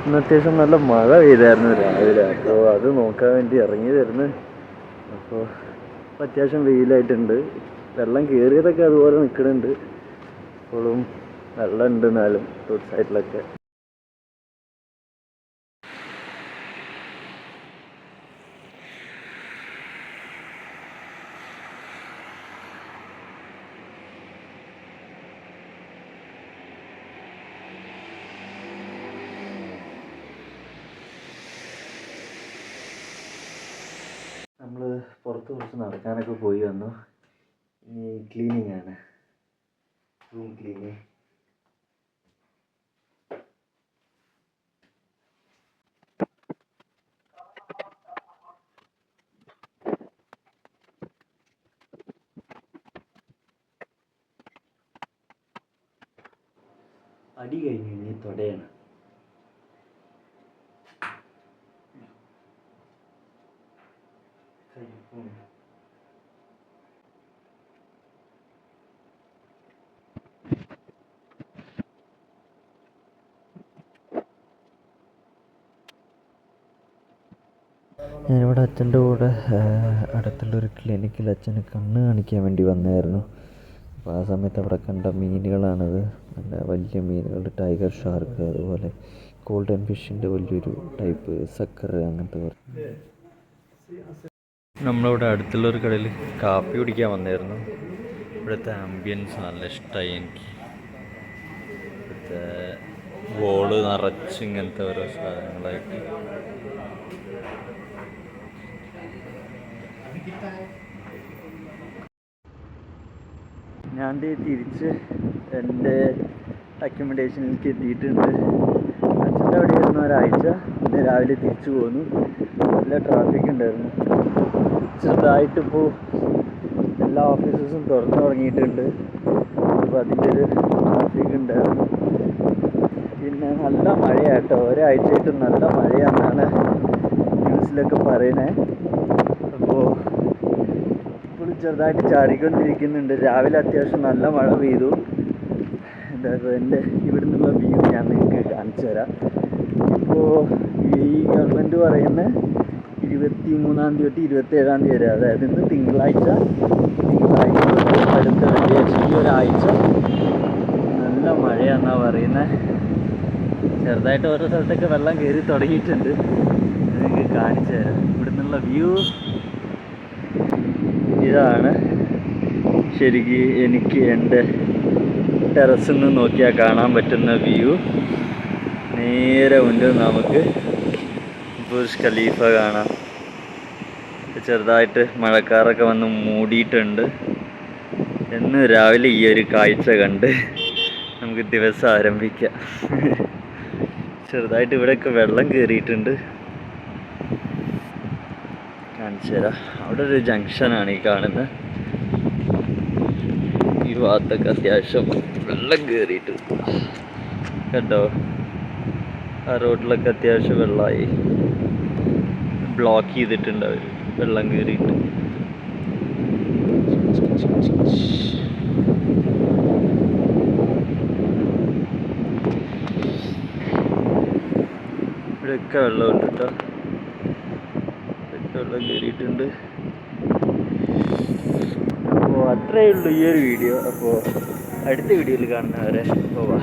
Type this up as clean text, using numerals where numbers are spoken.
ഇന്ന് അത്യാവശ്യം നല്ല മഴ പെയ്തായിരുന്നു രാവിലെ. അപ്പോൾ അത് നോക്കാൻ വേണ്ടി ഇറങ്ങിയതായിരുന്നു. അപ്പോൾ അത്യാവശ്യം വെയിലായിട്ടുണ്ട്. വെള്ളം കയറിയതൊക്കെ അതുപോലെ നിൽക്കുന്നുണ്ട്. ഇപ്പോഴും വെള്ളം ഉണ്ട് എന്നാലും റോഡ് സൈഡിലൊക്കെ. നമ്മൾ പുറത്ത് കുറച്ച് നടക്കാനൊക്കെ പോയി വന്നു. ഇനി ക്ലീനിങ് ആണ്, റൂം ക്ലീനിങ്. അടി കഴിഞ്ഞു, ഇനി തൊടയാണ്. ഞാനിവിടെ അച്ഛൻ്റെ കൂടെ അടുത്തുള്ളൊരു ക്ലിനിക്കിൽ അച്ഛന് കണ്ണ് കാണിക്കാൻ വേണ്ടി വന്നായിരുന്നു. അപ്പോൾ ആ സമയത്ത് അവിടെ കണ്ട മീനുകളാണത്. നല്ല വലിയ മീനുകൾ, ടൈഗർ ഷാർക്ക്, അതുപോലെ ഗോൾഡൻ ഫിഷിൻ്റെ വലിയൊരു ടൈപ്പ് സക്കർ, അങ്ങനത്തെ കുറച്ച്. നമ്മളിവിടെ അടുത്തുള്ളൊരു കടയിൽ കാപ്പി കുടിക്കാൻ വന്നായിരുന്നു. ഇവിടുത്തെ ആംബിയൻസ് നല്ല ഇഷ്ടമായി എനിക്ക്. ഇവിടുത്തെ ബോള് നിറച്ച് ഇങ്ങനത്തെ ഓരോ സാധനങ്ങളായിട്ട്. ഞാൻ തിരിച്ച് എൻ്റെ അക്കോമഡേഷനിലേക്ക് എത്തിയിട്ടുണ്ട്. അച്ഛൻ്റെ അവിടെ ആയിരുന്നു ഒരാഴ്ച. ഇന്ന് രാവിലെ തിരിച്ചു പോന്നു. നല്ല ട്രാഫിക് ഉണ്ടായിരുന്നു. ചെറുതായിട്ടിപ്പോൾ എല്ലാ ഓഫീസസും തുറന്നു തുടങ്ങിയിട്ടുണ്ട്. അപ്പോൾ അതിൻ്റെ ഒരു ട്രാഫിക് ഉണ്ടായിരുന്നു. പിന്നെ നല്ല മഴയാട്ടോ, ഒരാഴ്ചയായിട്ട് നല്ല മഴയാണെന്നാണ് ന്യൂസിലൊക്കെ പറയുന്നത്. അപ്പോൾ ഇപ്പോൾ ചെറുതായിട്ട് ചാടിക്കൊണ്ടിരിക്കുന്നുണ്ട്. രാവിലെ അത്യാവശ്യം നല്ല മഴ പെയ്തു. എന്തായാലും എൻ്റെ ഇവിടെ നിന്നുള്ള വ്യൂ ഞാൻ നിങ്ങൾക്ക് കാണിച്ചു തരാം. ഇപ്പോൾ ഈ ഗവൺമെൻറ് പറയുന്ന 23-ാം തീയതി തൊട്ട് 27-ാം തീയതി വരെ, അതായത് ഇന്ന് തിങ്കളാഴ്ച തൊട്ട് അടുത്ത വെള്ളിയാഴ്ച, ഈ ഒരാഴ്ച നല്ല മഴയാണെന്നാണ് പറയുന്നത്. ചെറുതായിട്ട് ഓരോ സ്ഥലത്തൊക്കെ വെള്ളം കയറി തുടങ്ങിയിട്ടുണ്ട്. നിങ്ങൾക്ക് കാണിച്ചു തരാം. ഇവിടെ നിന്നുള്ള വ്യൂ ഇതാണ്. ശരിക്കും എനിക്ക് എൻ്റെ ടെറസിൽ നിന്ന് നോക്കിയാൽ കാണാൻ പറ്റുന്ന വ്യൂ. നേരെ മുന്നിൽ നമുക്ക് ബുർജ് ഖലീഫ കാണാം. ചെറുതായിട്ട് മഴക്കാറൊക്കെ വന്ന് മൂടിയിട്ടുണ്ട്. എന്ന് രാവിലെ ഈ ഒരു കാഴ്ച കണ്ട് നമുക്ക് ദിവസം ആരംഭിക്കാം. ചെറുതായിട്ട് ഇവിടെയൊക്കെ വെള്ളം കയറിയിട്ടുണ്ട്. കാണിച്ചു തരാം. അവിടെ ഒരു ജംഗ്ഷനാണ് ഈ കാണുന്നത്. ഈ ഭാഗത്തൊക്കെ അത്യാവശ്യം വെള്ളം കയറിയിട്ടുണ്ട്. കണ്ടോ, ആ റോഡിലൊക്കെ അത്യാവശ്യം വെള്ളമായി. ബ്ലോക്ക് ചെയ്തിട്ടുണ്ട് അവർ, വെള്ളം കയറിയിട്ട്. ഇവിടെയൊക്കെ വെള്ളമുണ്ട് കേട്ടോ, ഇവിടെയൊക്കെ വെള്ളം കയറിയിട്ടുണ്ട്. അപ്പോൾ അത്രയേ ഉള്ളൂ ഈ ഒരു വീഡിയോ. അപ്പോൾ അടുത്ത വീഡിയോയിൽ കാണുന്നവരെ ബൈ.